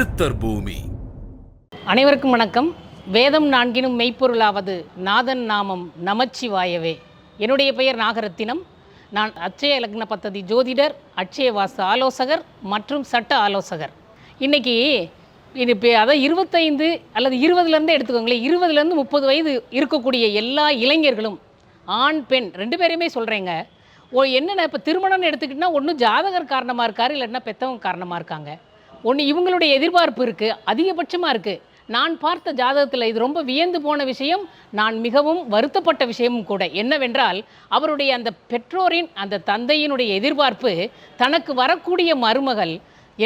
சித்தர் பூமி. அனைவருக்கும் வணக்கம். வேதம் நான்கினும் மெய்ப்பொருளாவது நாதன் நாமம் நமச்சிவாயவே. என்னுடைய பெயர் நாகரத்தினம். நான் அட்சய லக்ன பத்ததி ஜோதிடர், அட்சய வாஸ்து ஆலோசகர் மற்றும் சட்ட ஆலோசகர். இன்றைக்கி அதாவது 25 அல்லது 20லேருந்தே எடுத்துக்கோங்களேன், 20லேருந்து 30 வயது இருக்கக்கூடிய எல்லா இளைஞர்களும், ஆண் பெண் 2 பேரையுமே சொல்கிறேங்க. என்னென்ன இப்போ திருமணம்னு எடுத்துக்கிட்டிங்கன்னா, ஒன்று ஜாதகர் காரணமாக இருக்கார், இல்லைன்னா பெற்றவங்க காரணமாக இருக்காங்க. ஒன்று இவங்களுடைய எதிர்பார்ப்பு இருக்குது, அதிகபட்சமாக இருக்குது. நான் பார்த்த ஜாதகத்தில் இது ரொம்ப வியந்து போன விஷயம், நான் மிகவும் வருத்தப்பட்ட விஷயமும் கூட. என்னவென்றால், அவருடைய அந்த பெற்றோரின் அந்த தந்தையினுடைய எதிர்பார்ப்பு, தனக்கு வரக்கூடிய மருமகள்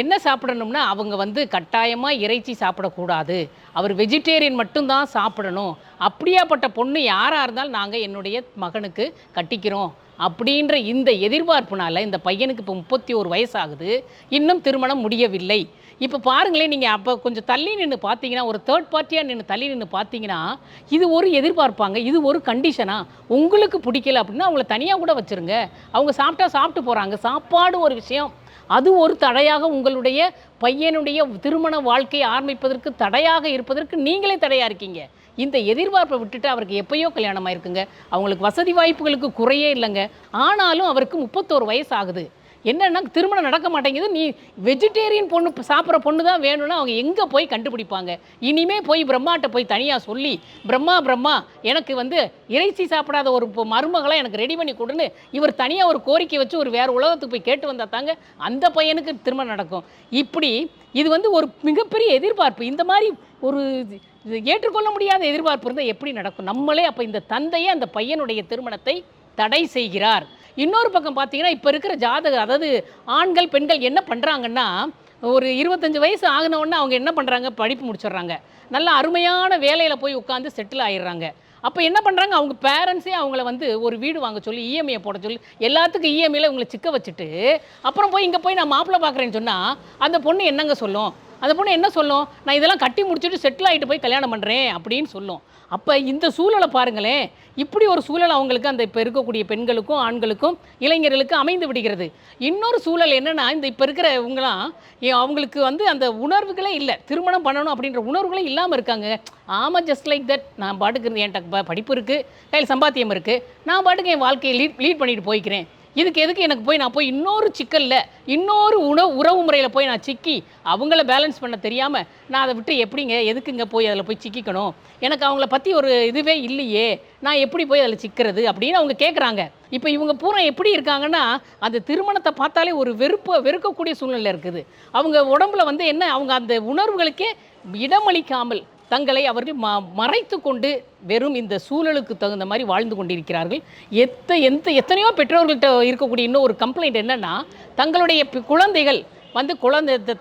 என்ன சாப்பிடணும்னா, அவங்க கட்டாயமாக இறைச்சி சாப்பிடக்கூடாது, அவர் வெஜிடேரியன் மட்டும்தான் சாப்பிடணும். அப்படியாப்பட்ட பொண்ணு யாராக இருந்தாலும் நாங்கள் என்னுடைய மகனுக்கு கட்டிக்கிறோம் அப்படின்ற இந்த எதிர்பார்ப்புனால இந்த பையனுக்கு இப்போ 31 வயசாகுது, இன்னும் திருமணம் முடியவில்லை. இப்போ பாருங்களேன், நீங்கள் அப்போ கொஞ்சம் தள்ளி நின்று பார்த்தீங்கன்னா, ஒரு தேர்ட் பார்ட்டியாக நின்று தள்ளி நின்று பார்த்தீங்கன்னா, இது ஒரு எதிர்பார்ப்பாங்க, இது ஒரு கண்டிஷனா. உங்களுக்கு பிடிக்கல அப்படின்னா அவங்கள தனியாக கூட வச்சுருங்க, அவங்க சாப்பிட்டு போகிறாங்க. சாப்பாடு ஒரு விஷயம், அது ஒரு தடையாக உங்களுடைய பையனுடைய திருமண வாழ்க்கையை ஆரம்பிப்பதற்கு தடையாக இருப்பதற்கு நீங்களே தடையாக இருக்கீங்க. இந்த எதிர்பார்ப்பை விட்டுட்டு அவருக்கு எப்பயோ கல்யாணம் ஆயிருக்குங்க. அவங்களுக்கு வசதி வாய்ப்புகளுக்கு குறையே இல்லைங்க. ஆனாலும் அவருக்கு 31 வயசு ஆகுது. என்னென்னா திருமணம் நடக்க மாட்டேங்குது. நீ வெஜிடேரியன் பொண்ணு சாப்பிட்ற பொண்ணு தான் வேணும்னா அவங்க எங்கே போய் கண்டுபிடிப்பாங்க? இனிமே போய் பிரம்மாட்ட போய் தனியாக சொல்லி, பிரம்மா எனக்கு இறைச்சி சாப்பிடாத ஒரு மருமகளை எனக்கு ரெடி பண்ணி கொடுன்னு இவர் தனியாக ஒரு கோரிக்கை வச்சு ஒரு வேறு உலகத்துக்கு போய் கேட்டு வந்தால் தாங்க அந்த பையனுக்கு திருமணம் நடக்கும். இப்படி இது ஒரு மிகப்பெரிய எதிர்பார்ப்பு. இந்த மாதிரி ஒரு ஏற்றுக்கொள்ள முடியாத எதிர்பார்ப்பு இருந்தால் எப்படி நடக்கும்? நம்மளே அப்போ இந்த தந்தையே அந்த பையனுடைய திருமணத்தை தடை செய்கிறார். இன்னொரு பக்கம் பார்த்தீங்கன்னா, இப்போ இருக்கிற ஜாதகம், அதாவது ஆண்கள் பெண்கள் என்ன பண்ணுறாங்கன்னா, ஒரு 25 வயசு ஆகினவுடனே அவங்க என்ன பண்ணுறாங்க, படிப்பு முடிச்சிடுறாங்க, நல்ல அருமையான வேலையில் போய் உட்காந்து செட்டில் ஆகிடுறாங்க. அப்போ என்ன பண்ணுறாங்க, அவங்க பேரண்ட்ஸே அவங்கள ஒரு வீடு வாங்க சொல்லி, இஎம்ஐயை போட சொல்லி, எல்லாத்துக்கும் இஎம்ஐயில் இவங்களை சிக்க வச்சுட்டு, அப்புறம் போய் இங்கே போய் நான் மாப்பிள்ளை பார்க்குறேன்னு சொன்னால் அந்த பொண்ணு என்னங்க சொல்லும்? அந்த பொண்ணு என்ன சொல்லும்? நான் இதெல்லாம் கட்டி முடிச்சுட்டு செட்டில் ஆகிட்டு போய் கல்யாணம் பண்ணுறேன் அப்படின்னு சொல்லும். அப்போ இந்த சூழலை பாருங்களேன், இப்படி ஒரு சூழல் அவங்களுக்கு அந்த இப்போ இருக்கக்கூடிய பெண்களுக்கும் ஆண்களுக்கும் இளைஞர்களுக்கும் அமைந்து விடுகிறது. இன்னொரு சூழல் என்னென்னா, இந்த இப்போ இருக்கிற இவங்களாம் அவங்களுக்கு அந்த உணர்வுகளே இல்லை, திருமணம் பண்ணணும் அப்படின்ற உணர்வுகளே இல்லாமல் இருக்காங்க. ஆமாம், ஜஸ்ட் லைக் தட், நான் பாட்டுக்கு என்கிட்ட படிப்பு இருக்குது, கையில் சம்பாத்தியம் இருக்குது, நான் பாட்டுக்கு என் வாழ்க்கையை லீட் பண்ணிட்டு போய்க்கிறேன். இதுக்கு எதுக்கு நான் போய் இன்னொரு சிக்கலில் இன்னொரு உறவு முறையில் போய் நான் சிக்கி அவங்கள பேலன்ஸ் பண்ண தெரியாமல் நான் அதை விட்டு எப்படிங்க எதுக்குங்க போய் அதில் போய் சிக்கிக்கணும்? எனக்கு அவங்கள பற்றி ஒரு இதுவே இல்லையே, நான் எப்படி போய் அதில் சிக்கிறது அப்படின்னு அவங்க கேட்குறாங்க. இப்போ இவங்க பூரா எப்படி இருக்காங்கன்னா, அந்த திருமணத்தை பார்த்தாலே ஒரு வெறுக்கக்கூடிய சூழ்நிலை இருக்குது. அவங்க உடம்புல என்ன, அவங்க அந்த உணர்வுகளுக்கே இடமளிக்காமல் தங்களை அவர்கள் மறைத்து கொண்டு வெறும் இந்த சூழலுக்கு தகுந்த மாதிரி வாழ்ந்து கொண்டிருக்கிறார்கள். எத்தனையோ பெற்றோர்கள்ட்ட இருக்கக்கூடிய இன்னும் ஒரு கம்ப்ளைண்ட் என்னென்னா, தங்களுடைய குழந்தைகள்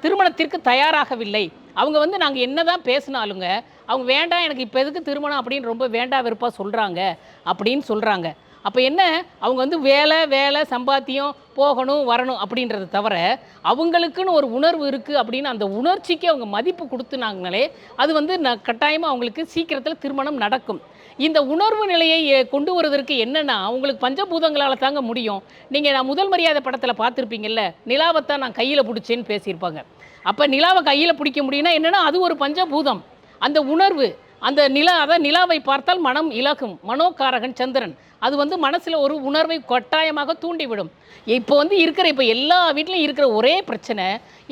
திருமணத்திற்கு தயாராகவில்லை. அவங்க நாங்கள் என்ன தான் பேசினாலுங்க, அவங்க வேண்டாம், எனக்கு இப்போ எதுக்கு திருமணம் அப்படின்னு ரொம்ப வேண்டா வெறுப்பாக சொல்கிறாங்க அப்படின்னு சொல்கிறாங்க. அப்போ என்ன, அவங்க வேலை சம்பாத்தியம் போகணும் வரணும் அப்படின்றத தவிர அவங்களுக்குன்னு ஒரு உணர்வு இருக்குது அப்படின்னு அந்த உணர்ச்சிக்கு அவங்க மதிப்பு கொடுத்துனாங்களே, அது கட்டாயமாக அவங்களுக்கு சீக்கிரத்தில் திருமணம் நடக்கும். இந்த உணர்வு நிலையை கொண்டு வருவதற்கு என்னென்னா, உங்களுக்கு பஞ்சபூதங்களால் தாங்க முடியும். நீங்கள் நான் முதல் மரியாதை படத்தில் பார்த்துருப்பீங்கல்ல, நிலாவைத்தான் நான் கையில் பிடிச்சேன்னு பேசியிருப்பாங்க. அப்போ நிலாவை கையில் பிடிக்க முடியும்னா என்னென்னா, அது ஒரு பஞ்சபூதம். அந்த உணர்வு, அந்த நிலாவை பார்த்தால் மனம் இலகும், மனோகாரகன் சந்திரன், அது மனசில் ஒரு உணர்வை கட்டாயமாக தூண்டிவிடும். இப்போ இப்போ எல்லா வீட்லையும் இருக்கிற ஒரே பிரச்சனை,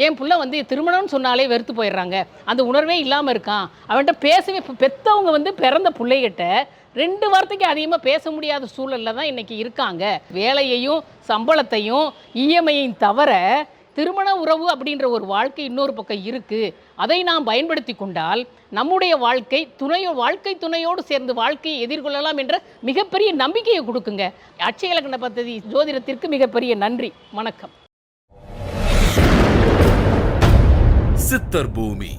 என் புள்ள திருமணம்னு சொன்னாலே வெறுத்து போயிடுறாங்க, அந்த உணர்வே இல்லாமல் இருக்கான், அவன்கிட்ட பேசவே. இப்போ பெற்றவங்க பிறந்த பிள்ளைகிட்ட 2 வார்த்தைக்கு அதிகமாக பேச முடியாத சூழலில் தான் இன்றைக்கி இருக்காங்க. வேலையையும் சம்பளத்தையும் இஎம்ஐயையும் தவிர திருமண உறவு அப்படின்ற ஒரு வாழ்க்கை இன்னொரு பக்கம் இருக்குது. அதை நாம் பயன்படுத்தி கொண்டால் நம்முடைய வாழ்க்கை துணையோடு சேர்ந்து வாழ்க்கையை எதிர்கொள்ளலாம் என்ற மிகப்பெரிய நம்பிக்கையை கொடுக்குங்க. அட்சய லக்ன பத்ததி ஜோதிடத்திற்கு மிகப்பெரிய நன்றி. வணக்கம். சித்தர் பூமி.